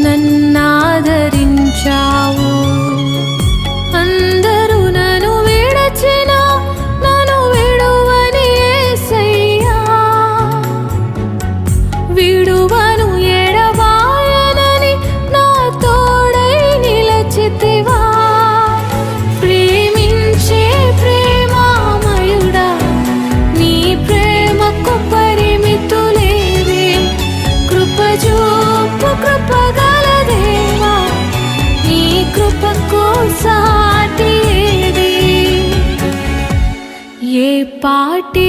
నన్నాదరించావు. అందరూ నన్ను విడచినా నన్ను విడువని యేసయ్యా, విడువను ఎడబాయనని నా తోడై నిలచితివా. ప్రేమించే ప్రేమామయుడా, నీ ప్రేమకు పరిమితులేవే. కృపజూపు కృపగల దేవా, నీ కృపకు సాటి ఏది? ఏ పాటి